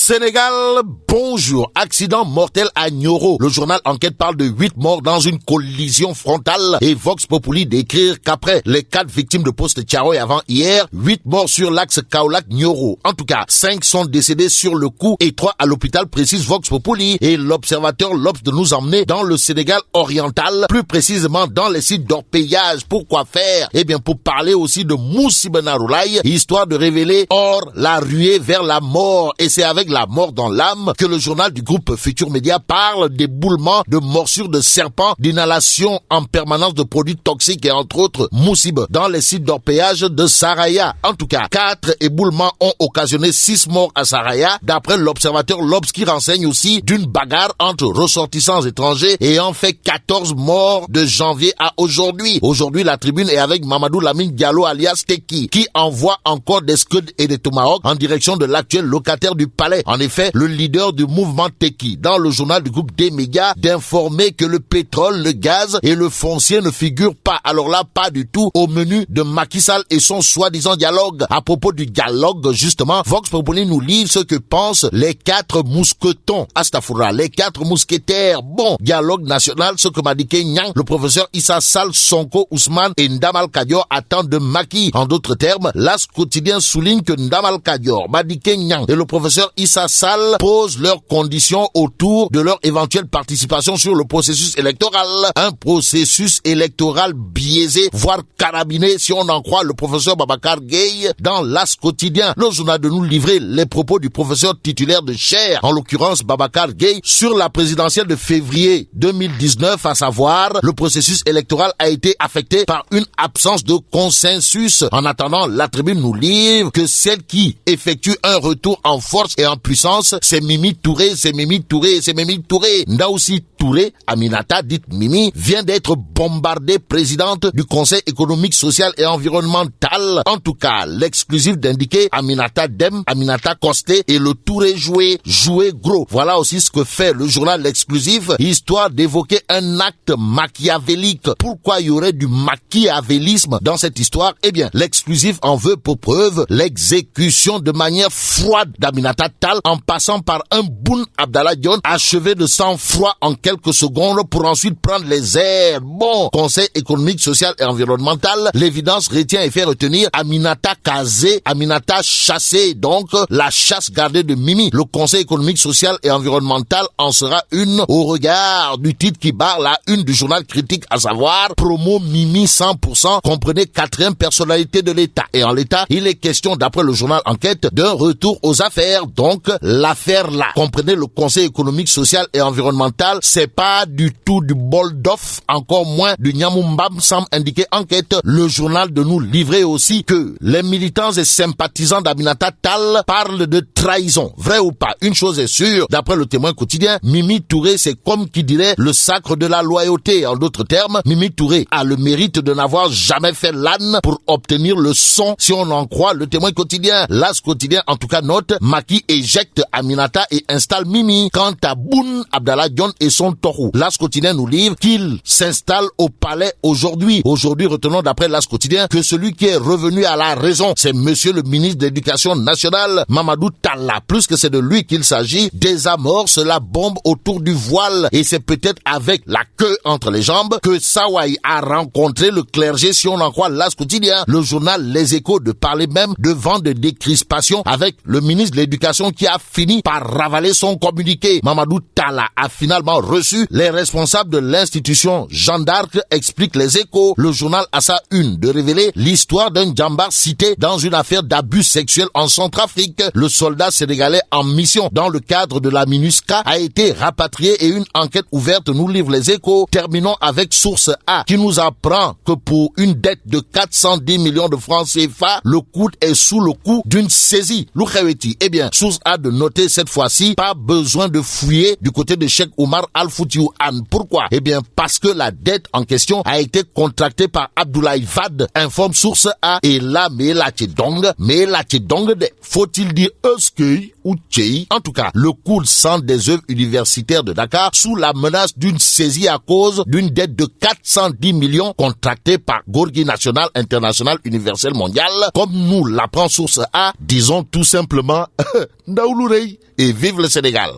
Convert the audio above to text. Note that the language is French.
Sénégal, bonjour. Accident mortel à Nioro. Le journal Enquête parle de 8 morts dans une collision frontale et Vox Populi d'écrire qu'après les 4 victimes de Poste Thiaroye avant hier, 8 morts sur l'axe Kaolack-Nioro. En tout cas, 5 sont décédés sur le coup et 3 à l'hôpital, précise Vox Populi. Et l'observateur l'obs de nous emmener dans le Sénégal oriental, plus précisément dans les sites d'orpaillage. Pourquoi faire? Eh bien, pour parler aussi de Moussi Benaroulaye, histoire de révéler or la ruée vers la mort. Et c'est avec la mort dans l'âme que le journal du groupe Futur Média parle d'éboulements, de morsures de serpents, d'inhalation en permanence de produits toxiques et entre autres Moussib dans les sites d'orpaillage de Saraya. En tout cas, 4 éboulements ont occasionné 6 morts à Saraya, d'après l'observateur l'Obs qui renseigne aussi d'une bagarre entre ressortissants étrangers ayant fait 14 morts de janvier à aujourd'hui. Aujourd'hui, la tribune est avec Mamadou Lamine Diallo alias Teki, qui envoie encore des scuds et des tomahawks en direction de l'actuel locataire du palais. En effet, le leader du mouvement Teki, dans le journal du groupe des médias, d'informer que le pétrole, le gaz et le foncier ne figurent pas, alors là, pas du tout, au menu de Macky Sall et son soi-disant dialogue. À propos du dialogue, justement, Vox Populi nous livre ce que pensent les 4 mousquetons, Astafoura, les 4 mousquetaires. Bon, dialogue national, ce que m'a dit Kenyang, le professeur Issa Sall, Sonko Ousmane et Ndamal Kadior attendent de Macky. En d'autres termes, l'As quotidien souligne que Ndamal Kadior, Madické Niang et le professeur Issa Sall posent leurs conditions autour de leur éventuelle participation sur le processus électoral. Un processus électoral biaisé, voire carabiné, si on en croit le professeur Babacar Gueye dans l'As quotidien. Le journal de nous livrer les propos du professeur titulaire de Cher, en l'occurrence Babacar Gueye, sur la présidentielle de février 2019, à savoir, le processus électoral a été affecté par une absence de consensus. En attendant, la tribune nous livre que celle qui effectue un retour en force et en puissance, c'est Mimi Touré, c'est Mimi Touré, c'est Mimi Touré. Ndaoussi Touré, Aminata, dite Mimi, vient d'être bombardée présidente du Conseil économique, social et environnemental. En tout cas, l'exclusif d'indiquer Aminata Dem, Aminata Costé et le Touré joué gros. Voilà aussi ce que fait le journal L'Exclusif, histoire d'évoquer un acte machiavélique. Pourquoi il y aurait du machiavélisme dans cette histoire? Eh bien, L'Exclusif en veut pour preuve l'exécution de manière froide d'Aminata Tall en passant par un Boun Abdallah Dionne achevé de sang-froid en quelques secondes pour ensuite prendre les airs. Bon, Conseil économique, social et environnemental, l'évidence retient et fait retenir Aminata Kazé, Aminata chassée, donc la chasse gardée de Mimi. Le Conseil économique, social et environnemental en sera une au regard du titre qui barre la une du journal Critique, à savoir promo Mimi 100%, comprenez 4e personnalité de l'État. Et en l'État, il est question, d'après le journal Enquête, d'un retour aux affaires. Donc, l'affaire là, comprenez le Conseil économique, social et environnemental, c'est pas du tout du bol d'off, encore moins du Nyamoumbam, semble indiquer Enquête. Le journal de nous livrer aussi que les militants et sympathisants d'Aminata Tall parlent de trahison. Vrai ou pas? Une chose est sûre, d'après le Témoin quotidien, Mimi Touré, c'est comme qui dirait le sacre de la loyauté. En d'autres termes, Mimi Touré a le mérite de n'avoir jamais fait l'âne pour obtenir le son, si on en croit le Témoin quotidien. L'As quotidien, en tout cas, note, Macky éjecte Aminata et installe Mimi. Quant à Boun Abdallah Dionne et son taureau, l'As quotidien nous livre qu'il s'installe au palais aujourd'hui. Aujourd'hui, retenons d'après l'As quotidien que celui qui est revenu à la raison, c'est monsieur le ministre de l'Éducation nationale, Mamadou Talla. Plus que c'est de lui qu'il s'agit, désamorce la bombe autour du voile. Et c'est peut-être avec la queue entre les jambes que Sawai a rencontré le clergé, si on en croit l'As quotidien. Le journal Les Échos de parler même de vent de décrispation avec le ministre de l'Éducation qui a fini par ravaler son communiqué. Mamadou Talla a finalement reçu les responsables de l'institution Jeanne d'Arc, explique Les Échos. Le journal a sa une de révéler l'histoire d'un djambar cité dans une affaire d'abus sexuels en Centrafrique. Le soldat sénégalais en mission dans le cadre de la MINUSCA a été rapatrié et une enquête ouverte, nous livre Les Échos. Terminons avec Source A qui nous apprend que pour une dette de 410 millions de francs CFA, le coude est sous le coup d'une saisie. Eh bien, Source A de noter cette fois-ci, pas besoin de fouiller du côté de Cheikh Oumar Al Al Foutiou Anne. Pourquoi? Eh bien, parce que la dette en question a été contractée par Abdoulaye Wade, informe Source A. Et là, Mela Tchedong, faut-il dire Euskei ou Tchei? En tout cas, le cool centre des œuvres universitaires de Dakar sous la menace d'une saisie à cause d'une dette de 410 millions contractée par Gorgui National International Universel Mondial. Comme nous l'apprend Source A, disons tout simplement Ndaoulourei et vive le Sénégal.